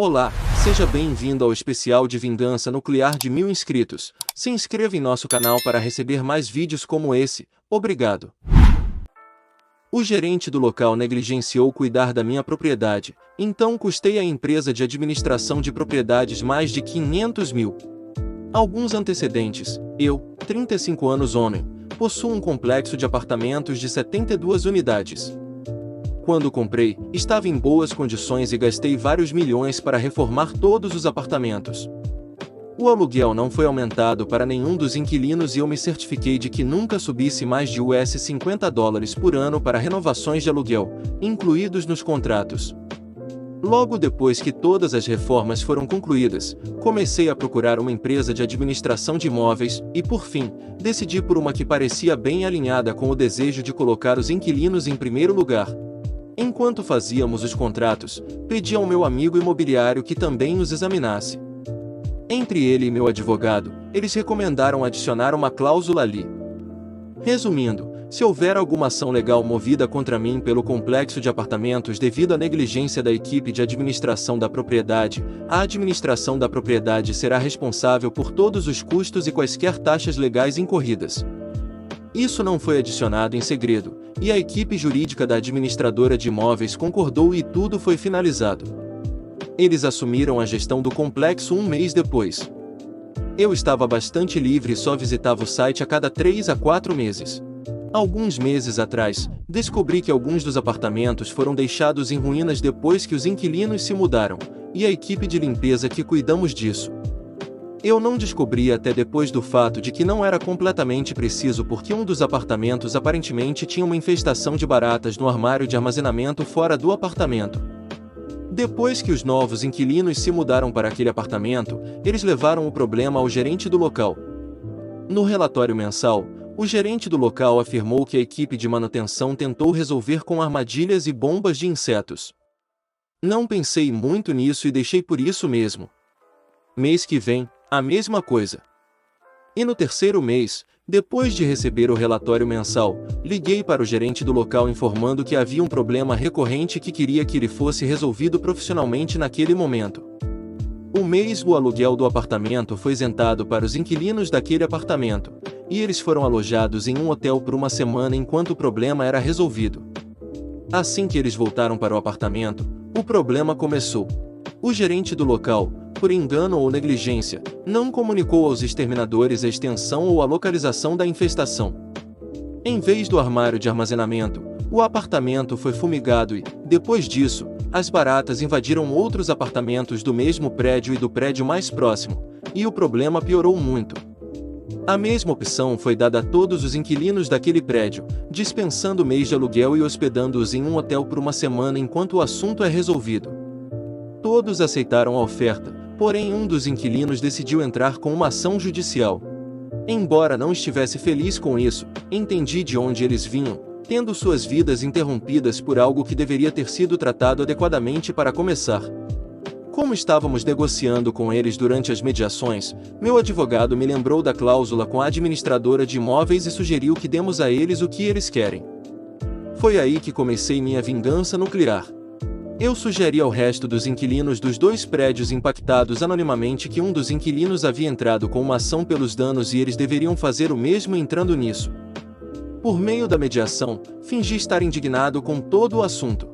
Olá, seja bem-vindo ao especial de vingança nuclear de 1000 inscritos. Se inscreva em nosso canal para receber mais vídeos como esse. Obrigado. O gerente do local negligenciou cuidar da minha propriedade, então custei à empresa de administração de propriedades mais de 500 mil. Alguns antecedentes: eu, 35 anos homem, possuo um complexo de apartamentos de 72 unidades. Quando comprei, estava em boas condições e gastei vários milhões para reformar todos os apartamentos. O aluguel não foi aumentado para nenhum dos inquilinos e eu me certifiquei de que nunca subisse mais de US$ 50 por ano para renovações de aluguel, incluídos nos contratos. Logo depois que todas as reformas foram concluídas, comecei a procurar uma empresa de administração de imóveis e, por fim, decidi por uma que parecia bem alinhada com o desejo de colocar os inquilinos em primeiro lugar. Enquanto fazíamos os contratos, pedi ao meu amigo imobiliário que também os examinasse. Entre ele e meu advogado, eles recomendaram adicionar uma cláusula ali. Resumindo, se houver alguma ação legal movida contra mim pelo complexo de apartamentos devido à negligência da equipe de administração da propriedade, a administração da propriedade será responsável por todos os custos e quaisquer taxas legais incorridas. Isso não foi adicionado em segredo, e a equipe jurídica da administradora de imóveis concordou e tudo foi finalizado. Eles assumiram a gestão do complexo um mês depois. Eu estava bastante livre e só visitava o site a cada 3 a 4 meses. Alguns meses atrás, descobri que alguns dos apartamentos foram deixados em ruínas depois que os inquilinos se mudaram, e a equipe de limpeza que cuidamos disso. Eu não descobri até depois do fato de que não era completamente preciso porque um dos apartamentos aparentemente tinha uma infestação de baratas no armário de armazenamento fora do apartamento. Depois que os novos inquilinos se mudaram para aquele apartamento, eles levaram o problema ao gerente do local. No relatório mensal, o gerente do local afirmou que a equipe de manutenção tentou resolver com armadilhas e bombas de insetos. Não pensei muito nisso e deixei por isso mesmo. Mês que vem, a mesma coisa. E no terceiro mês, depois de receber o relatório mensal, liguei para o gerente do local informando que havia um problema recorrente e que queria que ele fosse resolvido profissionalmente naquele momento. O aluguel do apartamento foi isentado para os inquilinos daquele apartamento, e eles foram alojados em um hotel por uma semana enquanto o problema era resolvido. Assim que eles voltaram para o apartamento, o problema começou. O gerente do local, por engano ou negligência, não comunicou aos exterminadores a extensão ou a localização da infestação. Em vez do armário de armazenamento, o apartamento foi fumigado e, depois disso, as baratas invadiram outros apartamentos do mesmo prédio e do prédio mais próximo, e o problema piorou muito. A mesma opção foi dada a todos os inquilinos daquele prédio, dispensando o mês de aluguel e hospedando-os em um hotel por uma semana enquanto o assunto é resolvido. Todos aceitaram a oferta, porém um dos inquilinos decidiu entrar com uma ação judicial. Embora não estivesse feliz com isso, entendi de onde eles vinham, tendo suas vidas interrompidas por algo que deveria ter sido tratado adequadamente para começar. Como estávamos negociando com eles durante as mediações, meu advogado me lembrou da cláusula com a administradora de imóveis e sugeriu que demos a eles o que eles querem. Foi aí que comecei minha vingança nuclear. Eu sugeri ao resto dos inquilinos dos 2 prédios impactados anonimamente que um dos inquilinos havia entrado com uma ação pelos danos e eles deveriam fazer o mesmo entrando nisso. Por meio da mediação, fingi estar indignado com todo o assunto.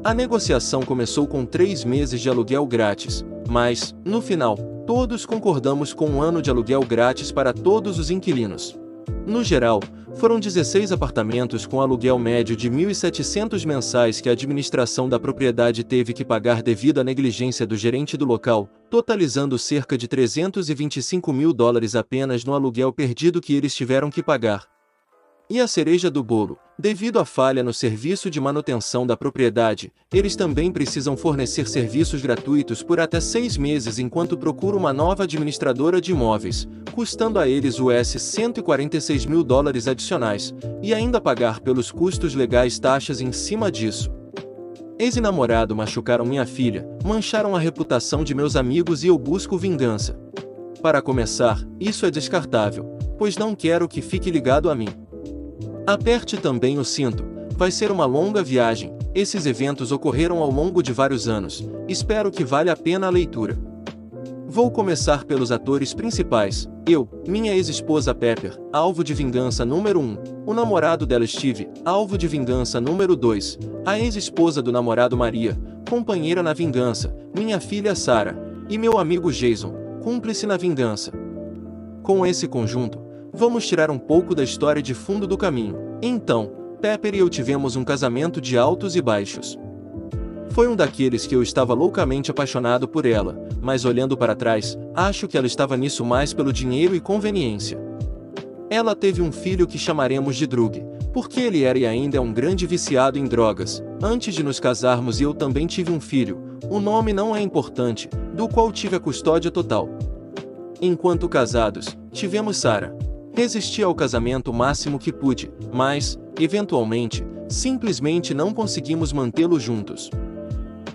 A negociação começou com 3 meses de aluguel grátis, mas, no final, todos concordamos com 1 ano de aluguel grátis para todos os inquilinos. No geral, foram 16 apartamentos com aluguel médio de 1.700 mensais que a administração da propriedade teve que pagar devido à negligência do gerente do local, totalizando cerca de $325 mil apenas no aluguel perdido que eles tiveram que pagar. E a cereja do bolo, devido à falha no serviço de manutenção da propriedade, eles também precisam fornecer serviços gratuitos por até 6 meses enquanto procuram uma nova administradora de imóveis, custando a eles US$146 mil adicionais, e ainda pagar pelos custos legais taxas em cima disso. Ex e namorado machucaram minha filha, mancharam a reputação de meus amigos e eu busco vingança. Para começar, isso é descartável, pois não quero que fique ligado a mim. Aperte também o cinto, vai ser uma longa viagem, Esses eventos ocorreram ao longo de vários anos, espero que valha a pena a leitura. Vou começar pelos atores principais. Eu, minha ex-esposa Pepper, alvo de vingança número 1. O namorado dela Steve, alvo de vingança número 2. A ex-esposa do namorado Maria, companheira na vingança. Minha filha Sarah. E meu amigo Jason, cúmplice na vingança. Com esse conjunto, vamos tirar um pouco da história de fundo do caminho. Então, Pepper e eu tivemos um casamento de altos e baixos. Foi um daqueles que eu estava loucamente apaixonado por ela, mas olhando para trás, acho que ela estava nisso mais pelo dinheiro e conveniência. Ela teve um filho que chamaremos de Drug, porque ele era e ainda é um grande viciado em drogas. Antes de nos casarmos eu também tive um filho, o nome não é importante, do qual tive a custódia total. Enquanto casados, tivemos Sarah. Resisti ao casamento o máximo que pude, mas, eventualmente, simplesmente não conseguimos mantê-lo juntos.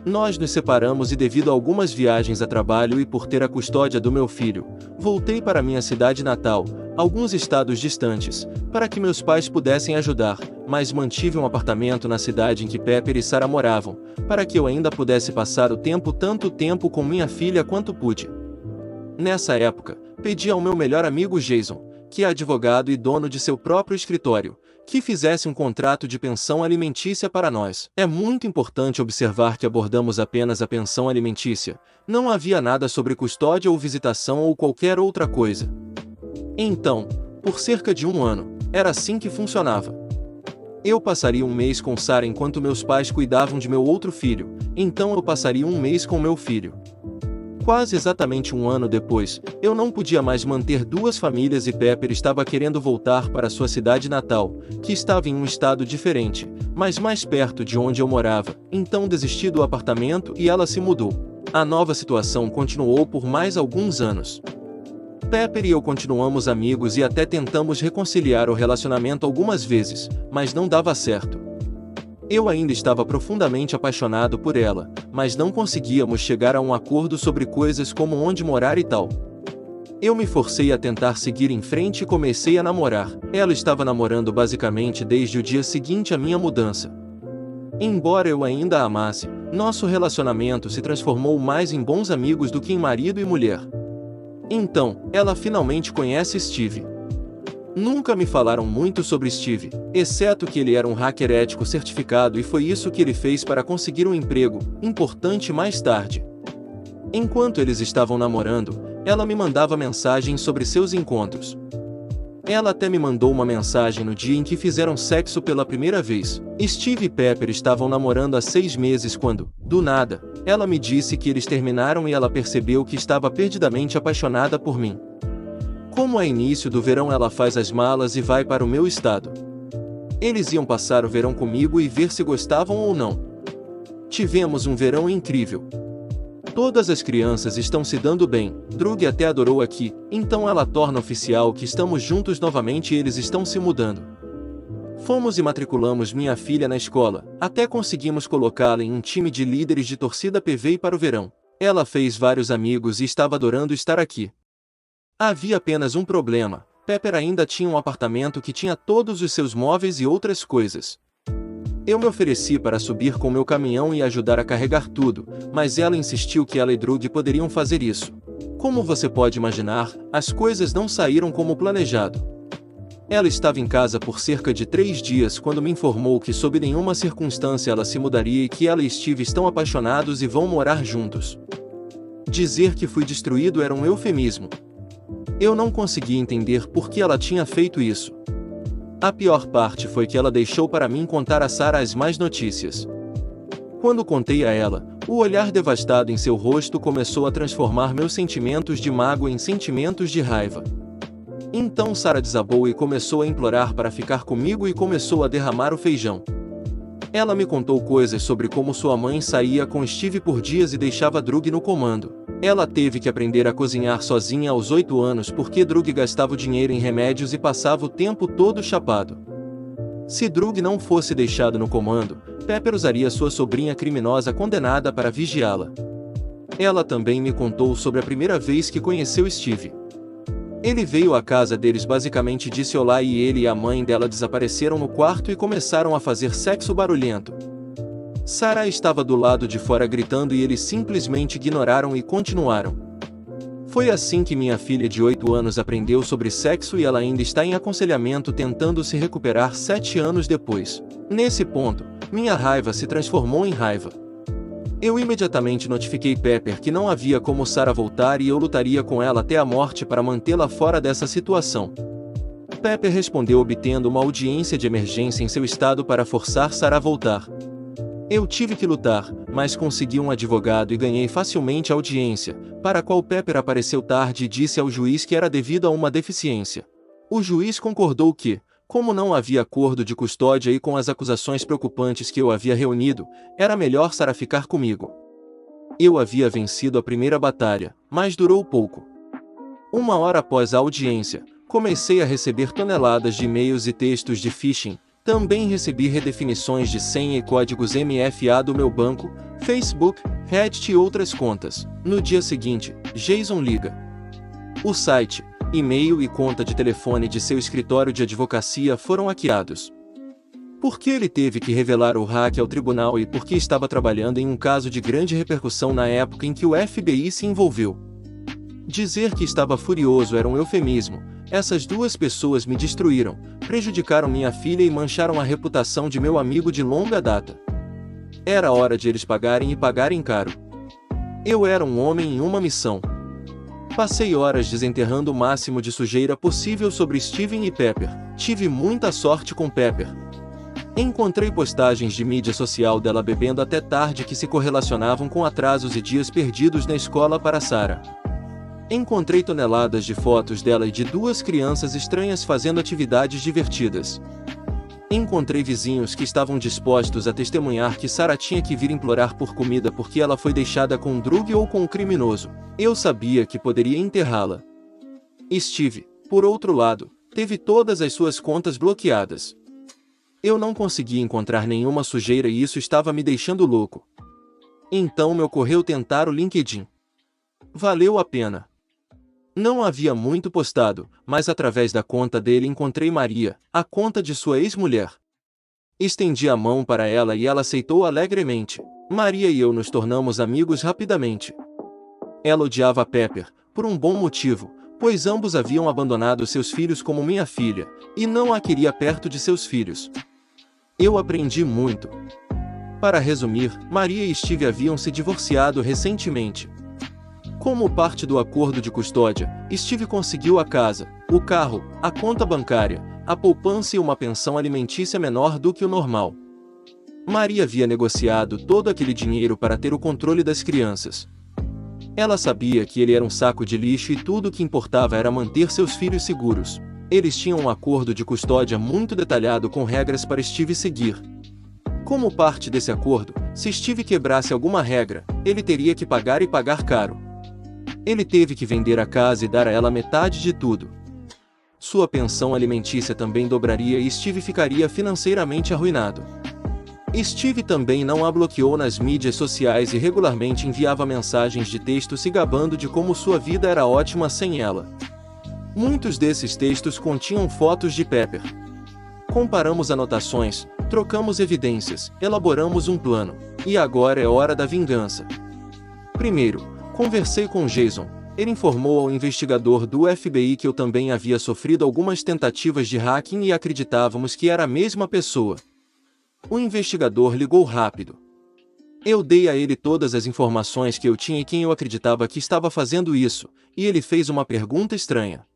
Nós nos separamos e devido a algumas viagens a trabalho e por ter a custódia do meu filho, voltei para minha cidade natal, alguns estados distantes, para que meus pais pudessem ajudar, mas mantive um apartamento na cidade em que Pepper e Sarah moravam, para que eu ainda pudesse passar tanto tempo com minha filha quanto pude. Nessa época, pedi ao meu melhor amigo Jason, que é advogado e dono de seu próprio escritório, que fizesse um contrato de pensão alimentícia para nós. É muito importante observar que abordamos apenas a pensão alimentícia, não havia nada sobre custódia ou visitação ou qualquer outra coisa. Então, por cerca de um ano, era assim que funcionava. Eu passaria um mês com Sarah enquanto meus pais cuidavam de meu outro filho, então eu passaria um mês com meu filho. Quase exatamente um ano depois, eu não podia mais manter duas famílias e Pepper estava querendo voltar para sua cidade natal, que estava em um estado diferente, mas mais perto de onde eu morava, então desisti do apartamento e ela se mudou. A nova situação continuou por mais alguns anos. Pepper e eu continuamos amigos e até tentamos reconciliar o relacionamento algumas vezes, mas não dava certo. Eu ainda estava profundamente apaixonado por ela, mas não conseguíamos chegar a um acordo sobre coisas como onde morar e tal. Eu me forcei a tentar seguir em frente e comecei a namorar. Ela estava namorando basicamente desde o dia seguinte à minha mudança. Embora eu ainda a amasse, nosso relacionamento se transformou mais em bons amigos do que em marido e mulher. Então, ela finalmente conhece Steve. Nunca me falaram muito sobre Steve, exceto que ele era um hacker ético certificado e foi isso que ele fez para conseguir um emprego importante mais tarde. Enquanto eles estavam namorando, ela me mandava mensagens sobre seus encontros. Ela até me mandou uma mensagem no dia em que fizeram sexo pela primeira vez. Steve e Pepper estavam namorando há 6 meses quando, do nada, ela me disse que eles terminaram e ela percebeu que estava perdidamente apaixonada por mim. Como é início do verão, ela faz as malas e vai para o meu estado. Eles iam passar o verão comigo e ver se gostavam ou não. Tivemos um verão incrível. Todas as crianças estão se dando bem, Drug até adorou aqui, então ela torna oficial que estamos juntos novamente e eles estão se mudando. Fomos e matriculamos minha filha na escola, até conseguimos colocá-la em um time de líderes de torcida PV para o verão. Ela fez vários amigos e estava adorando estar aqui. Havia apenas um problema, Pepper ainda tinha um apartamento que tinha todos os seus móveis e outras coisas. Eu me ofereci para subir com meu caminhão e ajudar a carregar tudo, mas ela insistiu que ela e Drug poderiam fazer isso. Como você pode imaginar, as coisas não saíram como planejado. Ela estava em casa por cerca de 3 dias quando me informou que sob nenhuma circunstância ela se mudaria e que ela e Steve estão apaixonados e vão morar juntos. Dizer que fui destruído era um eufemismo. Eu não conseguia entender por que ela tinha feito isso. A pior parte foi que ela deixou para mim contar a Sarah as más notícias. Quando contei a ela, o olhar devastado em seu rosto começou a transformar meus sentimentos de mágoa em sentimentos de raiva. Então Sarah desabou e começou a implorar para ficar comigo e começou a derramar o feijão. Ela me contou coisas sobre como sua mãe saía com Steve por dias e deixava Drug no comando. Ela teve que aprender a cozinhar sozinha aos 8 anos porque Drug gastava o dinheiro em remédios e passava o tempo todo chapado. Se Drug não fosse deixado no comando, Pepper usaria sua sobrinha criminosa condenada para vigiá-la. Ela também me contou sobre a primeira vez que conheceu Steve. Ele veio à casa deles, basicamente disse olá e ele e a mãe dela desapareceram no quarto e começaram a fazer sexo barulhento. Sarah estava do lado de fora gritando e eles simplesmente ignoraram e continuaram. Foi assim que minha filha de 8 anos aprendeu sobre sexo e ela ainda está em aconselhamento tentando se recuperar 7 anos depois. Nesse ponto, minha raiva se transformou em raiva. Eu imediatamente notifiquei Pepper que não havia como Sarah voltar e eu lutaria com ela até a morte para mantê-la fora dessa situação. Pepper respondeu obtendo uma audiência de emergência em seu estado para forçar Sarah a voltar. Eu tive que lutar, mas consegui um advogado e ganhei facilmente a audiência, para a qual Pepper apareceu tarde e disse ao juiz que era devido a uma deficiência. O juiz concordou que, como não havia acordo de custódia e com as acusações preocupantes que eu havia reunido, era melhor Sarah ficar comigo. Eu havia vencido a primeira batalha, mas durou pouco. 1 hora após a audiência, comecei a receber toneladas de e-mails e textos de phishing. Também recebi redefinições de senha e códigos MFA do meu banco, Facebook, Reddit e outras contas. No dia seguinte, Jason liga. O site, e-mail e conta de telefone de seu escritório de advocacia foram hackeados. Por que ele teve que revelar o hack ao tribunal e por que estava trabalhando em um caso de grande repercussão na época em que o FBI se envolveu? Dizer que estava furioso era um eufemismo. Essas duas pessoas me destruíram, prejudicaram minha filha e mancharam a reputação de meu amigo de longa data. Era hora de eles pagarem e pagarem caro. Eu era um homem em uma missão. Passei horas desenterrando o máximo de sujeira possível sobre Steven e Pepper. Tive muita sorte com Pepper. Encontrei postagens de mídia social dela bebendo até tarde que se correlacionavam com atrasos e dias perdidos na escola para Sarah. Encontrei toneladas de fotos dela e de duas crianças estranhas fazendo atividades divertidas. Encontrei vizinhos que estavam dispostos a testemunhar que Sarah tinha que vir implorar por comida porque ela foi deixada com um drug ou com um criminoso. Eu sabia que poderia enterrá-la. Steve, por outro lado, teve todas as suas contas bloqueadas. Eu não conseguia encontrar nenhuma sujeira e isso estava me deixando louco. Então me ocorreu tentar o LinkedIn. Valeu a pena. Não havia muito postado, mas através da conta dele encontrei Maria, a conta de sua ex-mulher. Estendi a mão para ela e ela aceitou alegremente. Maria e eu nos tornamos amigos rapidamente. Ela odiava Pepper, por um bom motivo, pois ambos haviam abandonado seus filhos como minha filha, e não a queria perto de seus filhos. Eu aprendi muito. Para resumir, Maria e Steve haviam se divorciado recentemente. Como parte do acordo de custódia, Steve conseguiu a casa, o carro, a conta bancária, a poupança e uma pensão alimentícia menor do que o normal. Maria havia negociado todo aquele dinheiro para ter o controle das crianças. Ela sabia que ele era um saco de lixo e tudo o que importava era manter seus filhos seguros. Eles tinham um acordo de custódia muito detalhado com regras para Steve seguir. Como parte desse acordo, se Steve quebrasse alguma regra, ele teria que pagar e pagar caro. Ele teve que vender a casa e dar a ela metade de tudo. Sua pensão alimentícia também dobraria e Steve ficaria financeiramente arruinado. Steve também não a bloqueou nas mídias sociais e regularmente enviava mensagens de texto se gabando de como sua vida era ótima sem ela. Muitos desses textos continham fotos de Pepper. Comparamos anotações, trocamos evidências, elaboramos um plano. E agora é hora da vingança. Primeiro, conversei com Jason. Ele informou ao investigador do FBI que eu também havia sofrido algumas tentativas de hacking e acreditávamos que era a mesma pessoa. O investigador ligou rápido. Eu dei a ele todas as informações que eu tinha e quem eu acreditava que estava fazendo isso, e ele fez uma pergunta estranha.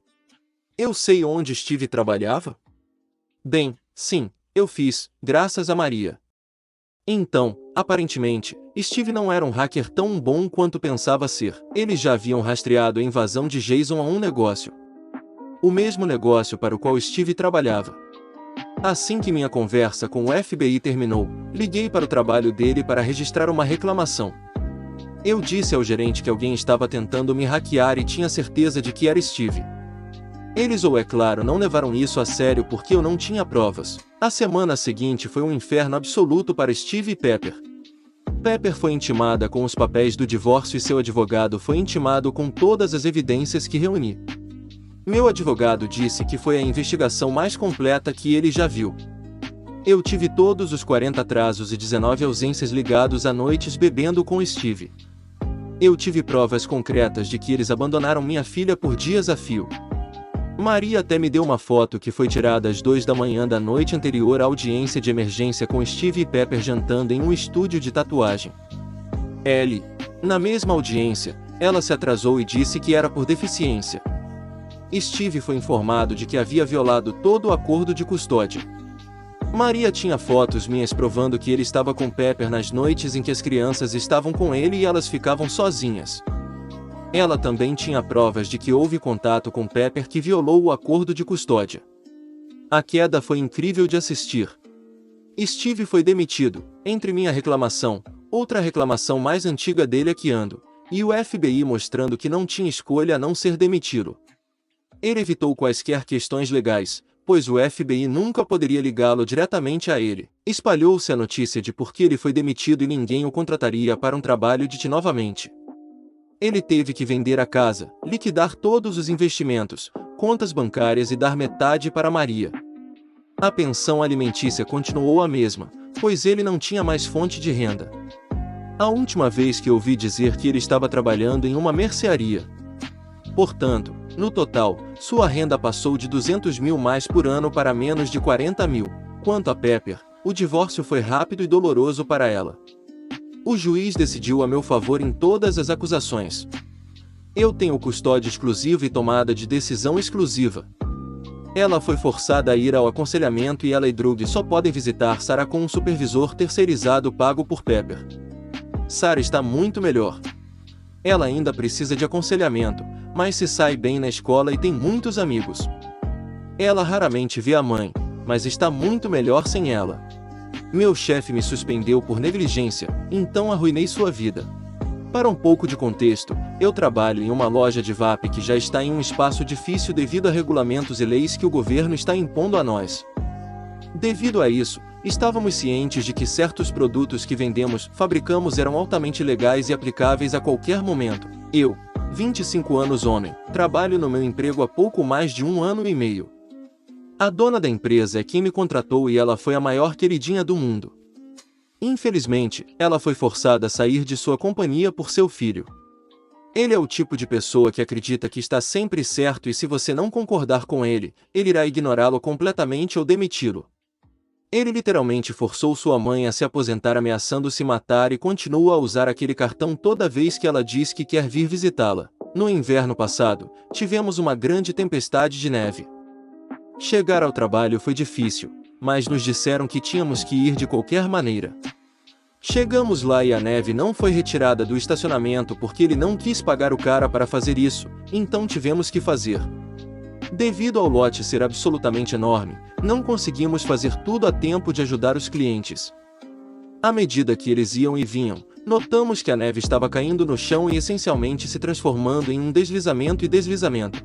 Eu sei onde Steve trabalhava? Bem, sim, eu fiz, graças a Maria. Então, aparentemente, Steve não era um hacker tão bom quanto pensava ser. Eles já haviam rastreado a invasão de Jason a um negócio. O mesmo negócio para o qual Steve trabalhava. Assim que minha conversa com o FBI terminou, liguei para o trabalho dele para registrar uma reclamação. Eu disse ao gerente que alguém estava tentando me hackear e tinha certeza de que era Steve. Eles, é claro, não levaram isso a sério porque eu não tinha provas. A semana seguinte foi um inferno absoluto para Steve e Pepper. Pepper foi intimada com os papéis do divórcio e seu advogado foi intimado com todas as evidências que reuni. Meu advogado disse que foi a investigação mais completa que ele já viu. Eu tive todos os 40 atrasos e 19 ausências ligados a noites bebendo com Steve. Eu tive provas concretas de que eles abandonaram minha filha por dias a fio. Maria até me deu uma foto que foi tirada às 2 da manhã da noite anterior à audiência de emergência com Steve e Pepper jantando em um estúdio de tatuagem. Na mesma audiência, ela se atrasou e disse que era por deficiência. Steve foi informado de que havia violado todo o acordo de custódia. Maria tinha fotos minhas provando que ele estava com Pepper nas noites em que as crianças estavam com ele e elas ficavam sozinhas. Ela também tinha provas de que houve contato com Pepper que violou o acordo de custódia. A queda foi incrível de assistir. Steve foi demitido, entre minha reclamação, outra reclamação mais antiga dele é que ando, e o FBI mostrando que não tinha escolha a não ser demiti-lo. Ele evitou quaisquer questões legais, pois o FBI nunca poderia ligá-lo diretamente a ele. Espalhou-se a notícia de por que ele foi demitido e ninguém o contrataria para um trabalho de novamente. Ele teve que vender a casa, liquidar todos os investimentos, contas bancárias e dar metade para Maria. A pensão alimentícia continuou a mesma, pois ele não tinha mais fonte de renda. A última vez que ouvi dizer que ele estava trabalhando em uma mercearia. Portanto, no total, sua renda passou de 200 mil mais por ano para menos de 40 mil. Quanto a Pepper, o divórcio foi rápido e doloroso para ela. O juiz decidiu a meu favor em todas as acusações. Eu tenho custódia exclusiva e tomada de decisão exclusiva. Ela foi forçada a ir ao aconselhamento e ela e Drug só podem visitar Sarah com um supervisor terceirizado pago por Pepper. Sarah está muito melhor. Ela ainda precisa de aconselhamento, mas se sai bem na escola e tem muitos amigos. Ela raramente vê a mãe, mas está muito melhor sem ela. Meu chefe me suspendeu por negligência, então arruinei sua vida. Para um pouco de contexto, eu trabalho em uma loja de vape que já está em um espaço difícil devido a regulamentos e leis que o governo está impondo a nós. Devido a isso, estávamos cientes de que certos produtos que fabricamos eram altamente legais e aplicáveis a qualquer momento. Eu, 25 anos homem, trabalho no meu emprego há pouco mais de 1 ano e meio. A dona da empresa é quem me contratou e ela foi a maior queridinha do mundo. Infelizmente, ela foi forçada a sair de sua companhia por seu filho. Ele é o tipo de pessoa que acredita que está sempre certo e se você não concordar com ele, ele irá ignorá-lo completamente ou demiti-lo. Ele literalmente forçou sua mãe a se aposentar ameaçando se matar e continua a usar aquele cartão toda vez que ela diz que quer vir visitá-la. No inverno passado, tivemos uma grande tempestade de neve. Chegar ao trabalho foi difícil, mas nos disseram que tínhamos que ir de qualquer maneira. Chegamos lá e a neve não foi retirada do estacionamento porque ele não quis pagar o cara para fazer isso, então tivemos que fazer. Devido ao lote ser absolutamente enorme, não conseguimos fazer tudo a tempo de ajudar os clientes. À medida que eles iam e vinham, notamos que a neve estava caindo no chão e essencialmente se transformando em um deslizamento e deslizamento.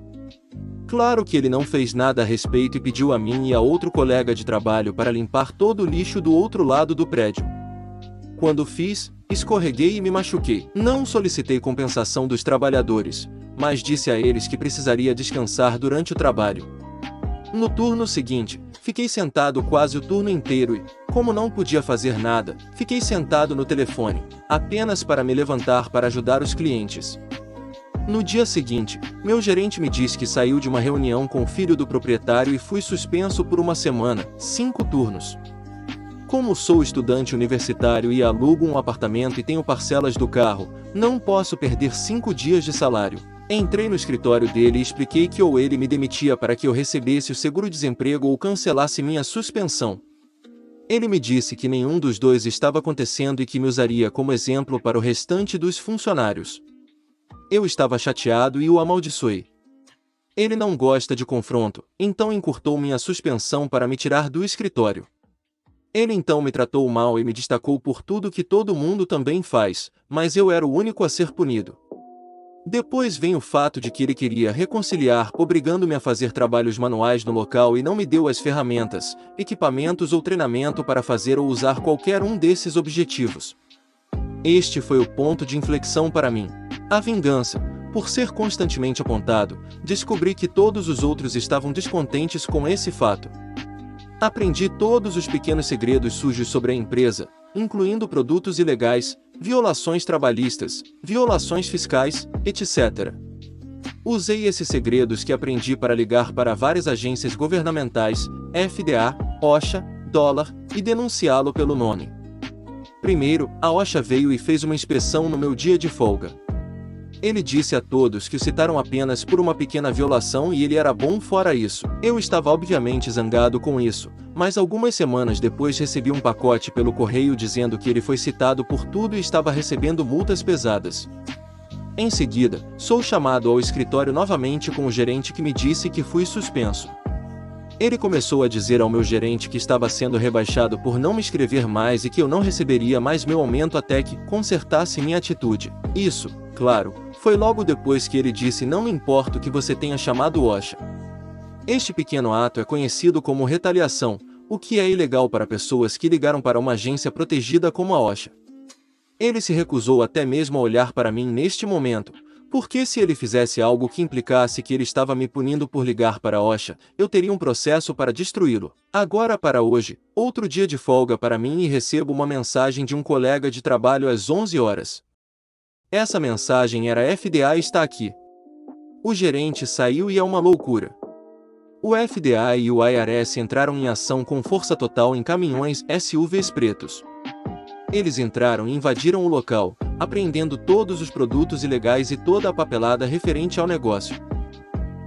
Claro que ele não fez nada a respeito e pediu a mim e a outro colega de trabalho para limpar todo o lixo do outro lado do prédio. Quando fiz, escorreguei e me machuquei. Não solicitei compensação dos trabalhadores, mas disse a eles que precisaria descansar durante o trabalho. No turno seguinte, fiquei sentado quase o turno inteiro e, como não podia fazer nada, fiquei sentado no telefone, apenas para me levantar para ajudar os clientes. No dia seguinte, meu gerente me disse que saiu de uma reunião com o filho do proprietário e fui suspenso por 1 semana, 5 turnos. Como sou estudante universitário e alugo um apartamento e tenho parcelas do carro, não posso perder 5 dias de salário. Entrei no escritório dele e expliquei que ou ele me demitia para que eu recebesse o seguro-desemprego ou cancelasse minha suspensão. Ele me disse que nenhum dos dois estava acontecendo e que me usaria como exemplo para o restante dos funcionários. Eu estava chateado e o amaldiçoei. Ele não gosta de confronto, então encurtou minha suspensão para me tirar do escritório. Ele então me tratou mal e me destacou por tudo que todo mundo também faz, mas eu era o único a ser punido. Depois vem o fato de que ele queria reconciliar, obrigando-me a fazer trabalhos manuais no local e não me deu as ferramentas, equipamentos ou treinamento para fazer ou usar qualquer um desses objetivos. Este foi o ponto de inflexão para mim. A vingança. Por ser constantemente apontado, descobri que todos os outros estavam descontentes com esse fato. Aprendi todos os pequenos segredos sujos sobre a empresa, incluindo produtos ilegais, violações trabalhistas, violações fiscais, etc. Usei esses segredos que aprendi para ligar para várias agências governamentais, FDA, OSHA, dólar, e denunciá-lo pelo nome. Primeiro, a OSHA veio e fez uma inspeção no meu dia de folga. Ele disse a todos que o citaram apenas por uma pequena violação e ele era bom fora isso. Eu estava obviamente zangado com isso, mas algumas semanas depois recebi um pacote pelo correio dizendo que ele foi citado por tudo e estava recebendo multas pesadas. Em seguida, sou chamado ao escritório novamente com o gerente que me disse que fui suspenso. Ele começou a dizer ao meu gerente que estava sendo rebaixado por não me escrever mais e que eu não receberia mais meu aumento até que consertasse minha atitude. Isso, claro, foi logo depois que ele disse: não me importa o que você tenha chamado OSHA. Este pequeno ato é conhecido como retaliação, o que é ilegal para pessoas que ligaram para uma agência protegida como a OSHA. Ele se recusou até mesmo a olhar para mim neste momento, porque se ele fizesse algo que implicasse que ele estava me punindo por ligar para a OSHA, eu teria um processo para destruí-lo. Agora para hoje, outro dia de folga para mim e recebo uma mensagem de um colega de trabalho às 11 horas. Essa mensagem era: FDA está aqui. O gerente saiu e é uma loucura. O FDA e o IRS entraram em ação com força total em caminhões SUVs pretos. Eles entraram e invadiram o local, apreendendo todos os produtos ilegais e toda a papelada referente ao negócio.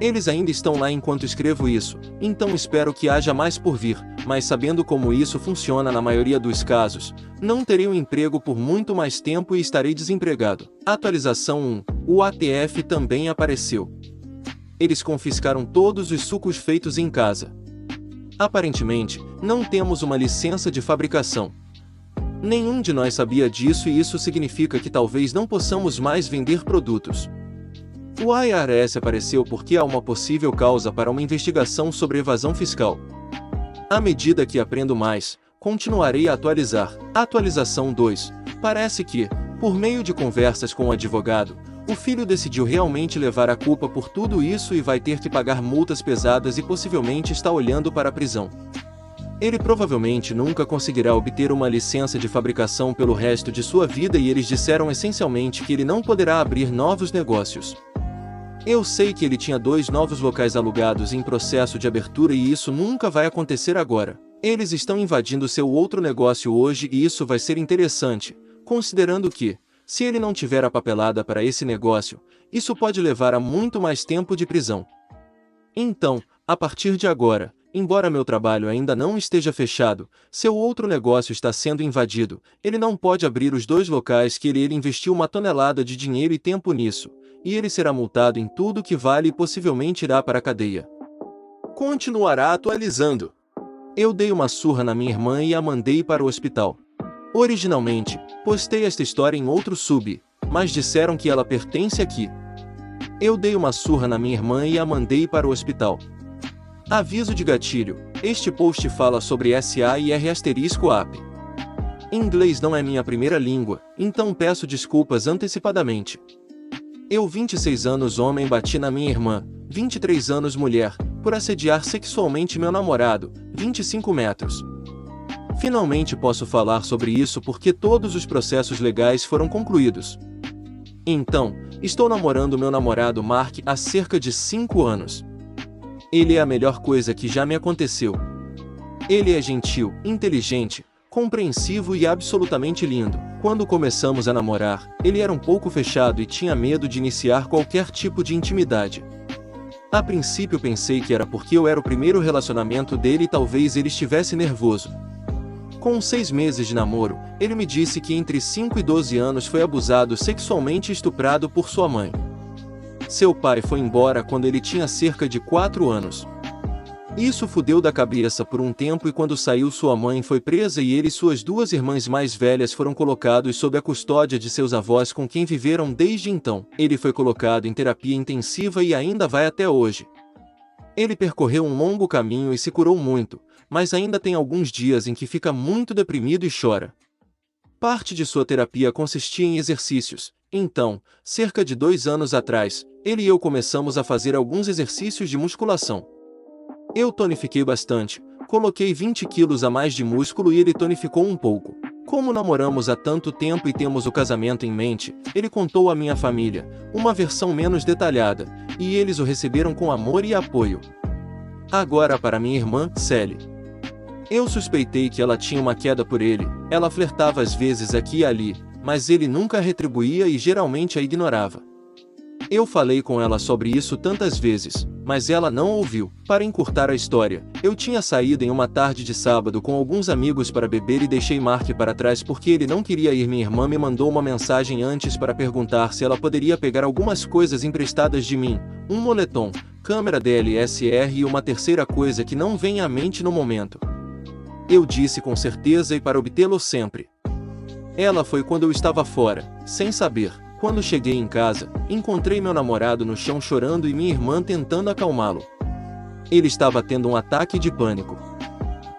Eles ainda estão lá enquanto escrevo isso, então espero que haja mais por vir, mas sabendo como isso funciona na maioria dos casos, não terei um emprego por muito mais tempo e estarei desempregado. Atualização 1. O ATF também apareceu. Eles confiscaram todos os sucos feitos em casa. Aparentemente, não temos uma licença de fabricação. Nenhum de nós sabia disso e isso significa que talvez não possamos mais vender produtos. O IRS apareceu porque há uma possível causa para uma investigação sobre evasão fiscal. À medida que aprendo mais, continuarei a atualizar. Atualização 2. Parece que, por meio de conversas com o advogado, o filho decidiu realmente levar a culpa por tudo isso e vai ter que pagar multas pesadas e possivelmente está olhando para a prisão. Ele provavelmente nunca conseguirá obter uma licença de fabricação pelo resto de sua vida e eles disseram essencialmente que ele não poderá abrir novos negócios. Eu sei que ele tinha 2 novos locais alugados em processo de abertura e isso nunca vai acontecer agora. Eles estão invadindo seu outro negócio hoje e isso vai ser interessante, considerando que, se ele não tiver a papelada para esse negócio, isso pode levar a muito mais tempo de prisão. Então, a partir de agora, embora meu trabalho ainda não esteja fechado, seu outro negócio está sendo invadido, ele não pode abrir os 2 locais que ele investiu uma tonelada de dinheiro e tempo nisso, e ele será multado em tudo que vale e possivelmente irá para a cadeia. Continuará atualizando. Eu dei uma surra na minha irmã e a mandei para o hospital. Originalmente, postei esta história em outro sub, mas disseram que ela pertence aqui. Eu dei uma surra na minha irmã e a mandei para o hospital. Aviso de gatilho: este post fala sobre SAIR*AP. Inglês não é minha primeira língua, então peço desculpas antecipadamente. Eu, 26 anos homem, bati na minha irmã, 23 anos mulher, por assediar sexualmente meu namorado, 25 metros. Finalmente posso falar sobre isso porque todos os processos legais foram concluídos. Então, estou namorando meu namorado Mark há cerca de 5 anos. Ele é a melhor coisa que já me aconteceu. Ele é gentil, inteligente, compreensivo e absolutamente lindo. Quando começamos a namorar, ele era um pouco fechado e tinha medo de iniciar qualquer tipo de intimidade. A princípio pensei que era porque eu era o primeiro relacionamento dele e talvez ele estivesse nervoso. Com 6 meses de namoro, ele me disse que entre 5 e 12 anos foi abusado sexualmente e estuprado por sua mãe. Seu pai foi embora quando ele tinha cerca de 4 anos. Isso fudeu da cabeça por um tempo e quando saiu sua mãe foi presa e ele e suas 2 irmãs mais velhas foram colocados sob a custódia de seus avós com quem viveram desde então. Ele foi colocado em terapia intensiva e ainda vai até hoje. Ele percorreu um longo caminho e se curou muito, mas ainda tem alguns dias em que fica muito deprimido e chora. Parte de sua terapia consistia em exercícios. Então, cerca de 2 anos atrás, ele e eu começamos a fazer alguns exercícios de musculação. Eu tonifiquei bastante, Coloquei 20 quilos a mais de músculo e ele tonificou um pouco. Como namoramos há tanto tempo e temos o casamento em mente, ele contou à minha família, uma versão menos detalhada, e eles o receberam com amor e apoio. Agora para minha irmã, Sally. Eu suspeitei que ela tinha uma queda por ele, ela flertava às vezes aqui e ali, mas ele nunca retribuía e geralmente a ignorava. Eu falei com ela sobre isso tantas vezes, mas ela não ouviu. Para encurtar a história, eu tinha saído em uma tarde de sábado com alguns amigos para beber e deixei Mark para trás porque ele não queria ir. Minha irmã me mandou uma mensagem antes para perguntar se ela poderia pegar algumas coisas emprestadas de mim, um moletom, câmera DSLR e uma terceira coisa que não vem à mente no momento. Eu disse com certeza e para obtê-lo sempre. Ela foi quando eu estava fora, sem saber. Quando cheguei em casa, encontrei meu namorado no chão chorando e minha irmã tentando acalmá-lo. Ele estava tendo um ataque de pânico.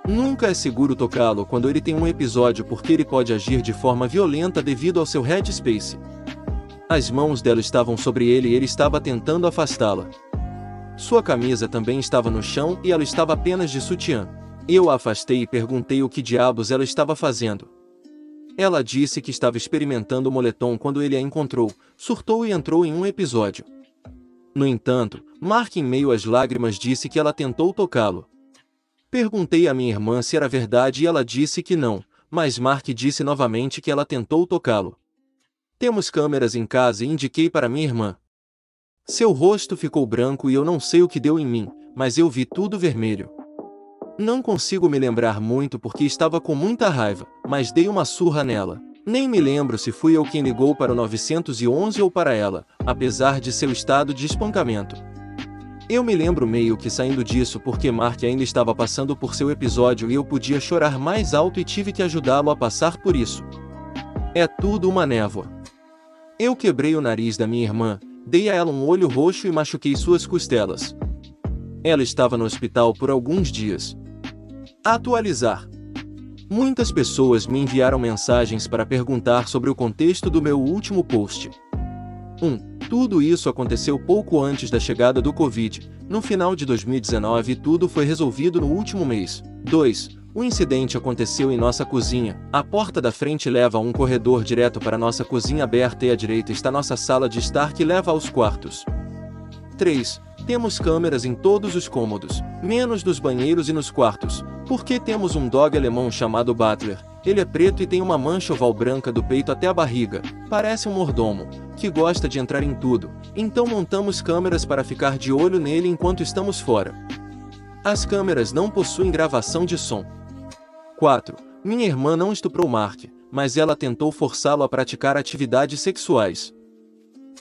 Nunca é seguro tocá-lo quando ele tem um episódio porque ele pode agir de forma violenta devido ao seu headspace. As mãos dela estavam sobre ele e ele estava tentando afastá-la. Sua camisa também estava no chão e ela estava apenas de sutiã. Eu a afastei e perguntei o que diabos ela estava fazendo. Ela disse que estava experimentando o moletom quando ele a encontrou, surtou e entrou em um episódio. No entanto, Mark, em meio às lágrimas, disse que ela tentou tocá-lo. Perguntei à minha irmã se era verdade e ela disse que não, mas Mark disse novamente que ela tentou tocá-lo. Temos câmeras em casa e indiquei para minha irmã. Seu rosto ficou branco e eu não sei o que deu em mim, mas eu vi tudo vermelho. Não consigo me lembrar muito porque estava com muita raiva, mas dei uma surra nela. Nem me lembro se fui eu quem ligou para o 911 ou para ela, apesar de seu estado de espancamento. Eu me lembro meio que saindo disso porque Mark ainda estava passando por seu episódio e eu podia chorar mais alto e tive que ajudá-lo a passar por isso. É tudo uma névoa. Eu quebrei o nariz da minha irmã, dei a ela um olho roxo e machuquei suas costelas. Ela estava no hospital por alguns dias. Atualizar. Muitas pessoas me enviaram mensagens para perguntar sobre o contexto do meu último post. 1. Tudo isso aconteceu pouco antes da chegada do Covid. No final de 2019 tudo foi resolvido no último mês. 2. O incidente aconteceu em nossa cozinha. A porta da frente leva a um corredor direto para nossa cozinha aberta e à direita está nossa sala de estar que leva aos quartos. 3. Temos câmeras em todos os cômodos, menos nos banheiros e nos quartos, porque temos um dog alemão chamado Butler. Ele é preto e tem uma mancha oval branca do peito até a barriga, parece um mordomo, que gosta de entrar em tudo, então montamos câmeras para ficar de olho nele enquanto estamos fora. As câmeras não possuem gravação de som. 4. Minha irmã não estuprou Mark, mas ela tentou forçá-lo a praticar atividades sexuais.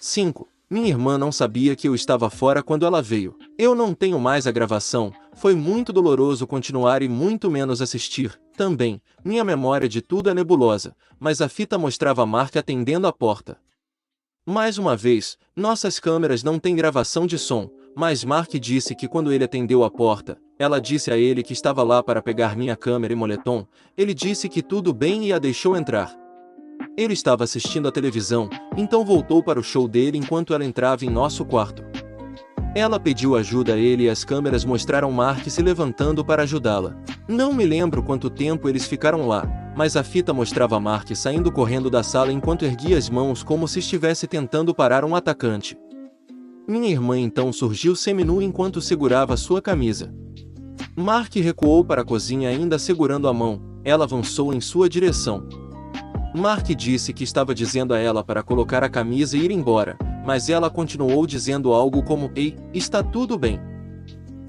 5. Minha irmã não sabia que eu estava fora quando ela veio. Eu não tenho mais a gravação, foi muito doloroso continuar e muito menos assistir. Também, minha memória de tudo é nebulosa, mas a fita mostrava Mark atendendo a porta. Mais uma vez, nossas câmeras não têm gravação de som, mas Mark disse que quando ele atendeu a porta, ela disse a ele que estava lá para pegar minha câmera e moletom, ele disse que tudo bem e a deixou entrar. Ele estava assistindo a televisão, então voltou para o show dele enquanto ela entrava em nosso quarto. Ela pediu ajuda a ele e as câmeras mostraram Mark se levantando para ajudá-la. Não me lembro quanto tempo eles ficaram lá, mas a fita mostrava Mark saindo correndo da sala enquanto erguia as mãos como se estivesse tentando parar um atacante. Minha irmã então surgiu seminu enquanto segurava sua camisa. Mark recuou para a cozinha ainda segurando a mão, ela avançou em sua direção. Mark disse que estava dizendo a ela para colocar a camisa e ir embora, mas ela continuou dizendo algo como: "Ei, está tudo bem.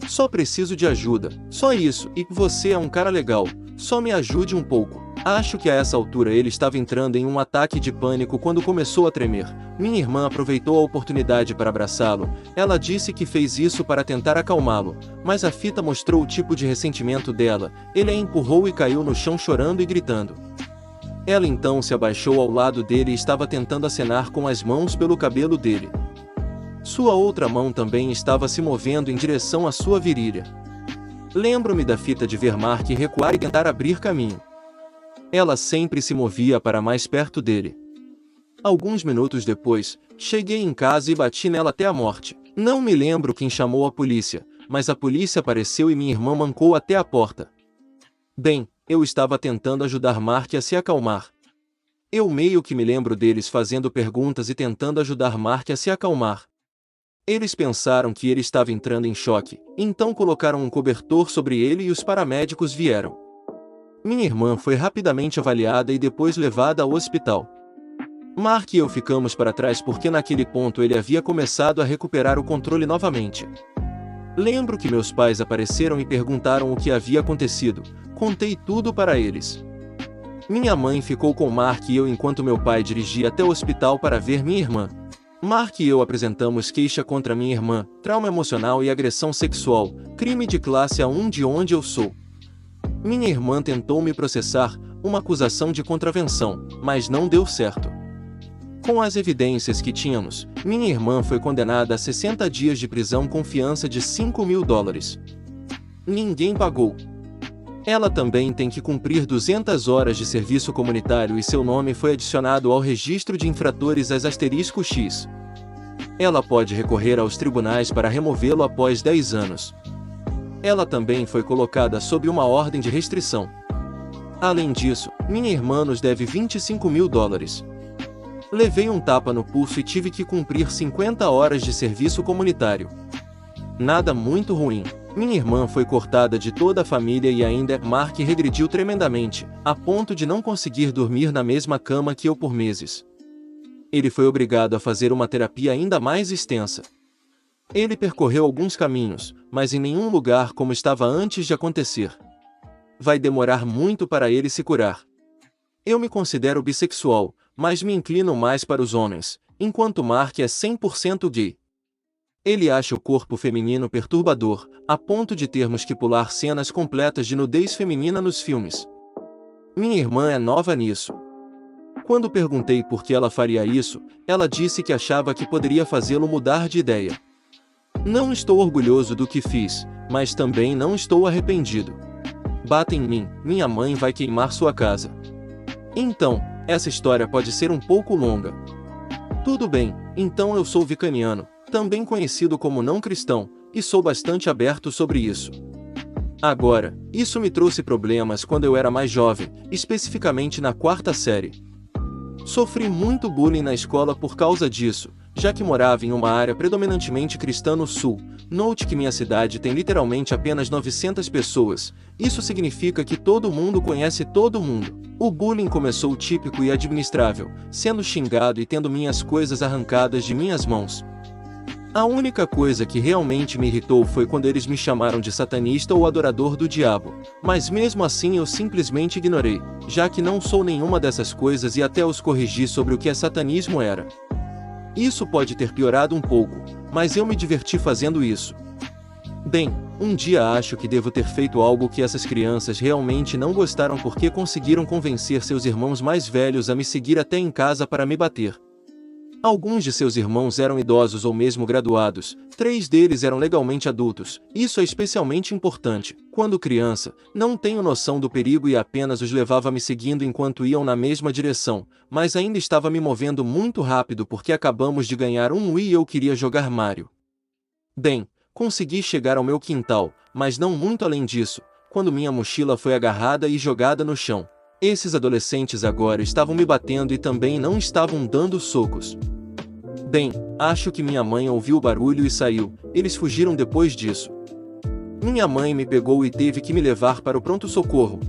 Só preciso de ajuda, só isso, e você é um cara legal, só me ajude um pouco." Acho que a essa altura ele estava entrando em um ataque de pânico quando começou a tremer. Minha irmã aproveitou a oportunidade para abraçá-lo. Ela disse que fez isso para tentar acalmá-lo, mas a fita mostrou o tipo de ressentimento dela. Ele a empurrou e caiu no chão chorando e gritando. Ela então se abaixou ao lado dele e estava tentando acenar com as mãos pelo cabelo dele. Sua outra mão também estava se movendo em direção à sua virilha. Lembro-me da fita de ver Mark recuar e tentar abrir caminho. Ela sempre se movia para mais perto dele. Alguns minutos depois, cheguei em casa e bati nela até a morte. Não me lembro quem chamou a polícia, mas a polícia apareceu e minha irmã mancou até a porta. Bem, eu estava tentando ajudar Mark a se acalmar. Eu meio que me lembro deles fazendo perguntas e tentando ajudar Mark a se acalmar. Eles pensaram que ele estava entrando em choque, então colocaram um cobertor sobre ele e os paramédicos vieram. Minha irmã foi rapidamente avaliada e depois levada ao hospital. Mark e eu ficamos para trás porque naquele ponto ele havia começado a recuperar o controle novamente. Lembro que meus pais apareceram e perguntaram o que havia acontecido. Contei tudo para eles. Minha mãe ficou com Mark e eu enquanto meu pai dirigia até o hospital para ver minha irmã. Mark e eu apresentamos queixa contra minha irmã, trauma emocional e agressão sexual, crime de classe A1 de onde eu sou. Minha irmã tentou me processar, uma acusação de contravenção, mas não deu certo. Com as evidências que tínhamos, minha irmã foi condenada a 60 dias de prisão com fiança de $5.000. Ninguém pagou. Ela também tem que cumprir 200 horas de serviço comunitário e seu nome foi adicionado ao registro de infratores *X. Ela pode recorrer aos tribunais para removê-lo após 10 anos. Ela também foi colocada sob uma ordem de restrição. Além disso, minha irmã nos deve $25.000. Levei um tapa no pulso e tive que cumprir 50 horas de serviço comunitário. Nada muito ruim. Minha irmã foi cortada de toda a família e ainda Mark regrediu tremendamente, a ponto de não conseguir dormir na mesma cama que eu por meses. Ele foi obrigado a fazer uma terapia ainda mais extensa. Ele percorreu alguns caminhos, mas em nenhum lugar como estava antes de acontecer. Vai demorar muito para ele se curar. Eu me considero bissexual, mas me inclino mais para os homens, enquanto Mark é 100% gay. Ele acha o corpo feminino perturbador, a ponto de termos que pular cenas completas de nudez feminina nos filmes. Minha irmã é nova nisso. Quando perguntei por que ela faria isso, ela disse que achava que poderia fazê-lo mudar de ideia. Não estou orgulhoso do que fiz, mas também não estou arrependido. Bata em mim, minha mãe vai queimar sua casa. Então, essa história pode ser um pouco longa. Tudo bem, então eu sou vicaniano, também conhecido como não cristão, e sou bastante aberto sobre isso. Agora, isso me trouxe problemas quando eu era mais jovem, especificamente na 4ª série. Sofri muito bullying na escola por causa disso, já que morava em uma área predominantemente cristã no sul. Note que minha cidade tem literalmente apenas 900 pessoas, isso significa que todo mundo conhece todo mundo. O bullying começou típico e administrável, sendo xingado e tendo minhas coisas arrancadas de minhas mãos. A única coisa que realmente me irritou foi quando eles me chamaram de satanista ou adorador do diabo, mas mesmo assim eu simplesmente ignorei, já que não sou nenhuma dessas coisas e até os corrigi sobre o que satanismo era. Isso pode ter piorado um pouco, mas eu me diverti fazendo isso. Bem, um dia acho que devo ter feito algo que essas crianças realmente não gostaram porque conseguiram convencer seus irmãos mais velhos a me seguir até em casa para me bater. Alguns de seus irmãos eram idosos ou mesmo graduados, 3 deles eram legalmente adultos. Isso é especialmente importante. Quando criança, não tenho noção do perigo e apenas os levava me seguindo enquanto iam na mesma direção, mas ainda estava me movendo muito rápido porque acabamos de ganhar um Wii e eu queria jogar Mario. Bem, consegui chegar ao meu quintal, mas não muito além disso, quando minha mochila foi agarrada e jogada no chão. Esses adolescentes agora estavam me batendo e também não estavam dando socos. Bem, acho que minha mãe ouviu o barulho e saiu, eles fugiram depois disso. Minha mãe me pegou e teve que me levar para o pronto-socorro.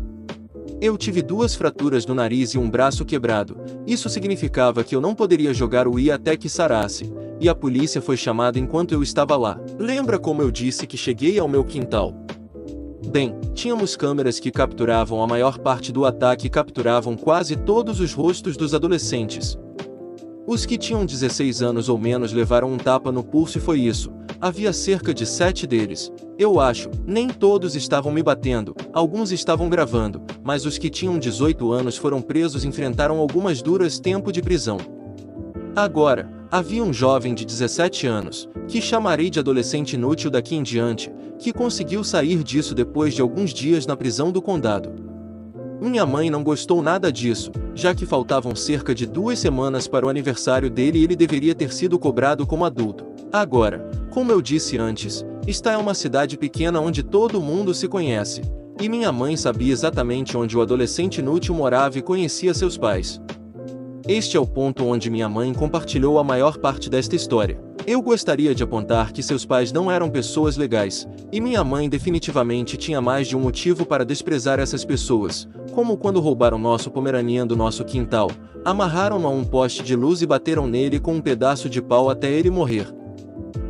Eu tive 2 fraturas no nariz e um braço quebrado, isso significava que eu não poderia jogar o Wii até que sarasse, e a polícia foi chamada enquanto eu estava lá. Lembra como eu disse que cheguei ao meu quintal? Bem, tínhamos câmeras que capturavam a maior parte do ataque e capturavam quase todos os rostos dos adolescentes. Os que tinham 16 anos ou menos levaram um tapa no pulso e foi isso. Havia cerca de 7 deles. Eu acho, nem todos estavam me batendo, alguns estavam gravando, mas os que tinham 18 anos foram presos e enfrentaram algumas duras tempo de prisão. Agora, havia um jovem de 17 anos, que chamarei de adolescente inútil daqui em diante, que conseguiu sair disso depois de alguns dias na prisão do condado. Minha mãe não gostou nada disso, já que faltavam cerca de 2 semanas para o aniversário dele e ele deveria ter sido cobrado como adulto. Agora, como eu disse antes, esta é uma cidade pequena onde todo mundo se conhece. E minha mãe sabia exatamente onde o adolescente inútil morava e conhecia seus pais. Este é o ponto onde minha mãe compartilhou a maior parte desta história. Eu gostaria de apontar que seus pais não eram pessoas legais, e minha mãe definitivamente tinha mais de um motivo para desprezar essas pessoas, como quando roubaram nosso Pomeranian do nosso quintal, amarraram-no a um poste de luz e bateram nele com um pedaço de pau até ele morrer.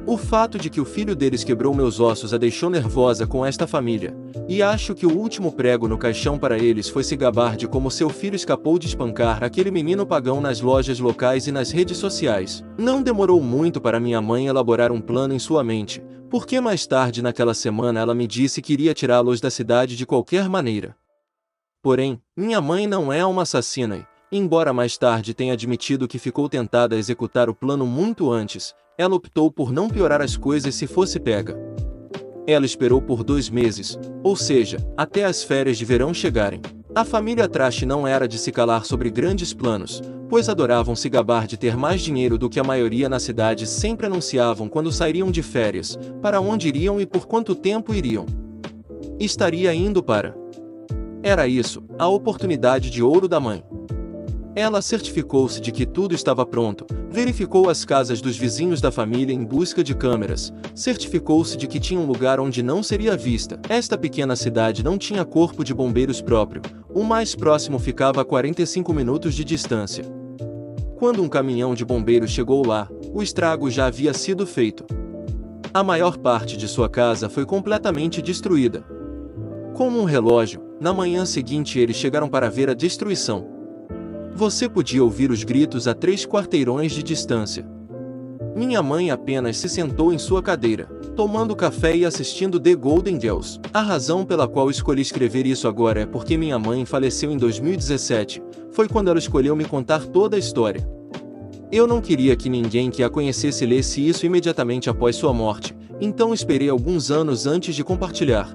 O fato de que o filho deles quebrou meus ossos a deixou nervosa com esta família, e acho que o último prego no caixão para eles foi se gabar de como seu filho escapou de espancar aquele menino pagão nas lojas locais e nas redes sociais. Não demorou muito para minha mãe elaborar um plano em sua mente, porque mais tarde naquela semana ela me disse que iria tirá-los da cidade de qualquer maneira. Porém, minha mãe não é uma assassina e, embora mais tarde tenha admitido que ficou tentada a executar o plano muito antes, ela optou por não piorar as coisas se fosse pega. Ela esperou por 2 meses, ou seja, até as férias de verão chegarem. A família Trash não era de se calar sobre grandes planos, pois adoravam se gabar de ter mais dinheiro do que a maioria na cidade sempre anunciavam quando sairiam de férias, para onde iriam e por quanto tempo iriam. Estaria indo para. Era isso, a oportunidade de ouro da mãe. Ela certificou-se de que tudo estava pronto, verificou as casas dos vizinhos da família em busca de câmeras, certificou-se de que tinha um lugar onde não seria vista. Esta pequena cidade não tinha corpo de bombeiros próprio, o mais próximo ficava a 45 minutos de distância. Quando um caminhão de bombeiros chegou lá, o estrago já havia sido feito. A maior parte de sua casa foi completamente destruída. Como um relógio, na manhã seguinte eles chegaram para ver a destruição. Você podia ouvir os gritos a 3 quarteirões de distância. Minha mãe apenas se sentou em sua cadeira, tomando café e assistindo The Golden Girls. A razão pela qual escolhi escrever isso agora é porque minha mãe faleceu em 2017, foi quando ela escolheu me contar toda a história. Eu não queria que ninguém que a conhecesse lesse isso imediatamente após sua morte, então esperei alguns anos antes de compartilhar.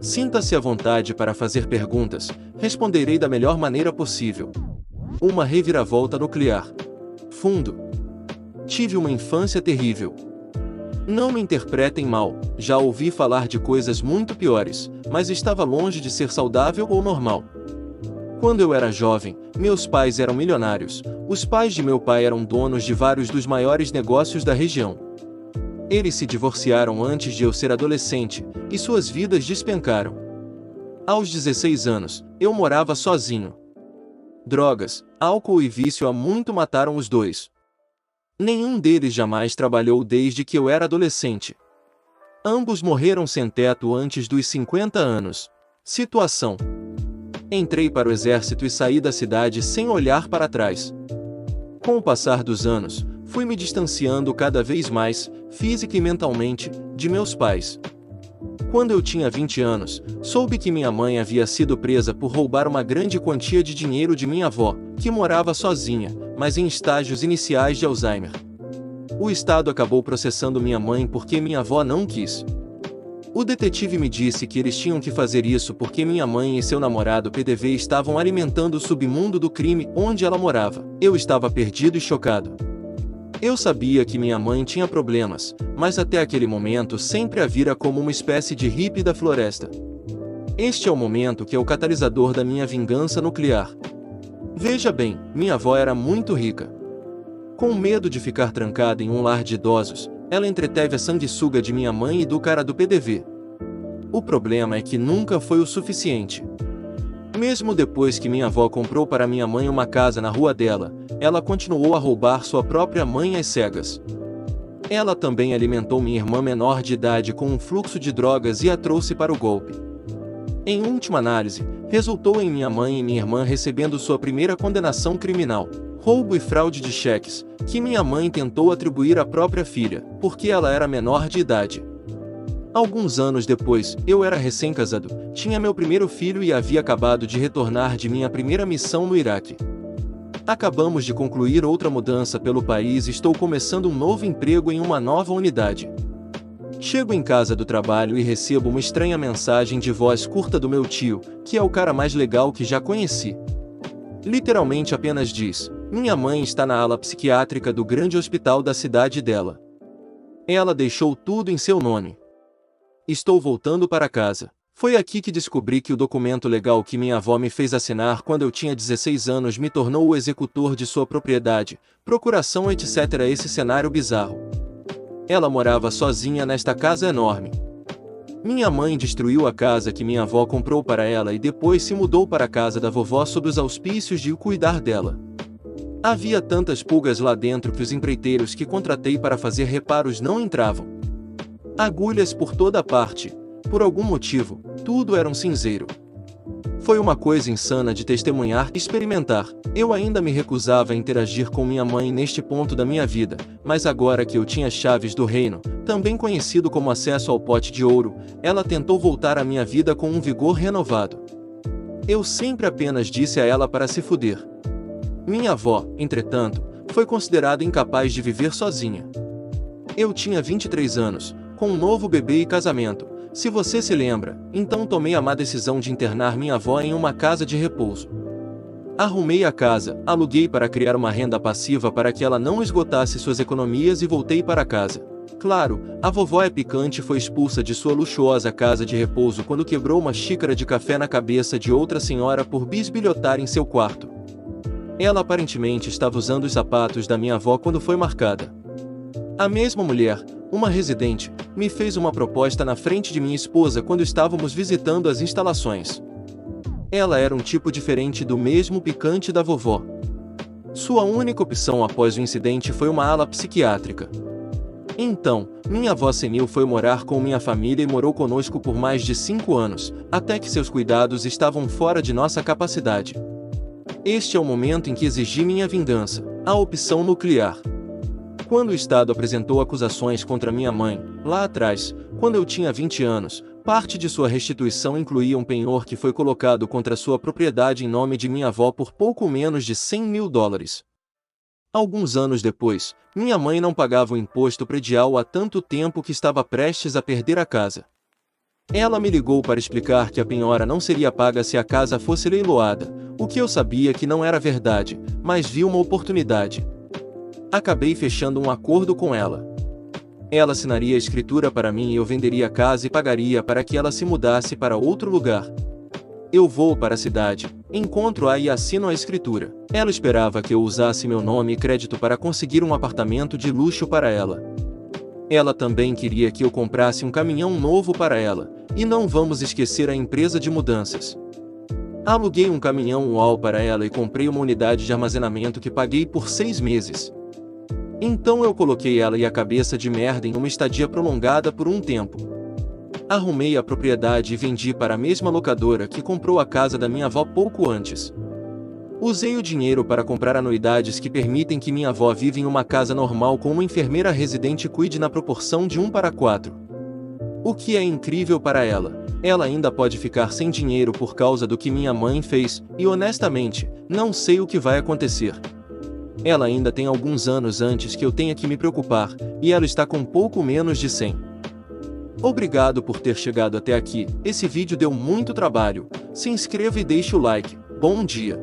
Sinta-se à vontade para fazer perguntas, responderei da melhor maneira possível. Uma reviravolta nuclear. Fundo. Tive uma infância terrível. Não me interpretem mal, já ouvi falar de coisas muito piores, mas estava longe de ser saudável ou normal. Quando eu era jovem, meus pais eram milionários. Os pais de meu pai eram donos de vários dos maiores negócios da região. Eles se divorciaram antes de eu ser adolescente, e suas vidas despencaram. Aos 16 anos, eu morava sozinho. Drogas, álcool e vício há muito mataram os dois. Nenhum deles jamais trabalhou desde que eu era adolescente. Ambos morreram sem teto antes dos 50 anos. Situação. Entrei para o exército e saí da cidade sem olhar para trás. Com o passar dos anos, fui me distanciando cada vez mais, física e mentalmente, de meus pais. Quando eu tinha 20 anos, soube que minha mãe havia sido presa por roubar uma grande quantia de dinheiro de minha avó, que morava sozinha, mas em estágios iniciais de Alzheimer. O Estado acabou processando minha mãe porque minha avó não quis. O detetive me disse que eles tinham que fazer isso porque minha mãe e seu namorado PDV estavam alimentando o submundo do crime onde ela morava. Eu estava perdido e chocado. Eu sabia que minha mãe tinha problemas, mas até aquele momento sempre a vira como uma espécie de hippie da floresta. Este é o momento que é o catalisador da minha vingança nuclear. Veja bem, minha avó era muito rica. Com medo de ficar trancada em um lar de idosos, ela entreteve a sanguessuga de minha mãe e do cara do PDV. O problema é que nunca foi o suficiente. Mesmo depois que minha avó comprou para minha mãe uma casa na rua dela, ela continuou a roubar sua própria mãe às cegas. Ela também alimentou minha irmã menor de idade com um fluxo de drogas e a trouxe para o golpe. Em última análise, resultou em minha mãe e minha irmã recebendo sua primeira condenação criminal, roubo e fraude de cheques, que minha mãe tentou atribuir à própria filha, porque ela era menor de idade. Alguns anos depois, eu era recém-casado, tinha meu primeiro filho e havia acabado de retornar de minha primeira missão no Iraque. Acabamos de concluir outra mudança pelo país e estou começando um novo emprego em uma nova unidade. Chego em casa do trabalho e recebo uma estranha mensagem de voz curta do meu tio, que é o cara mais legal que já conheci. Literalmente apenas diz: minha mãe está na ala psiquiátrica do grande hospital da cidade dela. Ela deixou tudo em seu nome. Estou voltando para casa. Foi aqui que descobri que o documento legal que minha avó me fez assinar quando eu tinha 16 anos me tornou o executor de sua propriedade, procuração etc. Esse cenário bizarro. Ela morava sozinha nesta casa enorme. Minha mãe destruiu a casa que minha avó comprou para ela e depois se mudou para a casa da vovó sob os auspícios de cuidar dela. Havia tantas pulgas lá dentro que os empreiteiros que contratei para fazer reparos não entravam. Agulhas por toda parte. Por algum motivo, tudo era um cinzeiro. Foi uma coisa insana de testemunhar e experimentar. Eu ainda me recusava a interagir com minha mãe neste ponto da minha vida, mas agora que eu tinha chaves do reino, também conhecido como acesso ao pote de ouro, ela tentou voltar à minha vida com um vigor renovado. Eu sempre apenas disse a ela para se fuder. Minha avó, entretanto, foi considerada incapaz de viver sozinha. Eu tinha 23 anos, com um novo bebê e casamento. Se você se lembra, então tomei a má decisão de internar minha avó em uma casa de repouso. Arrumei a casa, aluguei para criar uma renda passiva para que ela não esgotasse suas economias e voltei para casa. Claro, a vovó é picante foi expulsa de sua luxuosa casa de repouso quando quebrou uma xícara de café na cabeça de outra senhora por bisbilhotar em seu quarto. Ela aparentemente estava usando os sapatos da minha avó quando foi marcada. A mesma mulher, uma residente, me fez uma proposta na frente de minha esposa quando estávamos visitando as instalações. Ela era um tipo diferente do mesmo picante da vovó. Sua única opção após o incidente foi uma ala psiquiátrica. Então, minha avó senil foi morar com minha família e morou conosco por mais de 5 anos, até que seus cuidados estavam fora de nossa capacidade. Este é o momento em que exigi minha vingança, a opção nuclear. Quando o Estado apresentou acusações contra minha mãe, lá atrás, quando eu tinha 20 anos, parte de sua restituição incluía um penhor que foi colocado contra sua propriedade em nome de minha avó por pouco menos de $100.000. Alguns anos depois, minha mãe não pagava o imposto predial há tanto tempo que estava prestes a perder a casa. Ela me ligou para explicar que a penhora não seria paga se a casa fosse leiloada, o que eu sabia que não era verdade, mas vi uma oportunidade. Acabei fechando um acordo com ela. Ela assinaria a escritura para mim e eu venderia a casa e pagaria para que ela se mudasse para outro lugar. Eu vou para a cidade, encontro-a e assino a escritura. Ela esperava que eu usasse meu nome e crédito para conseguir um apartamento de luxo para ela. Ela também queria que eu comprasse um caminhão novo para ela, e não vamos esquecer a empresa de mudanças. Aluguei um caminhão UAU para ela e comprei uma unidade de armazenamento que paguei por 6 meses. Então eu coloquei ela e a cabeça de merda em uma estadia prolongada por um tempo. Arrumei a propriedade e vendi para a mesma locadora que comprou a casa da minha avó pouco antes. Usei o dinheiro para comprar anuidades que permitem que minha avó viva em uma casa normal com uma enfermeira residente e cuide na proporção de 1:4. O que é incrível para ela. Ela ainda pode ficar sem dinheiro por causa do que minha mãe fez, e honestamente, não sei o que vai acontecer. Ela ainda tem alguns anos antes que eu tenha que me preocupar, e ela está com pouco menos de 100. Obrigado por ter chegado até aqui, esse vídeo deu muito trabalho. Se inscreva e deixe o like. Bom dia!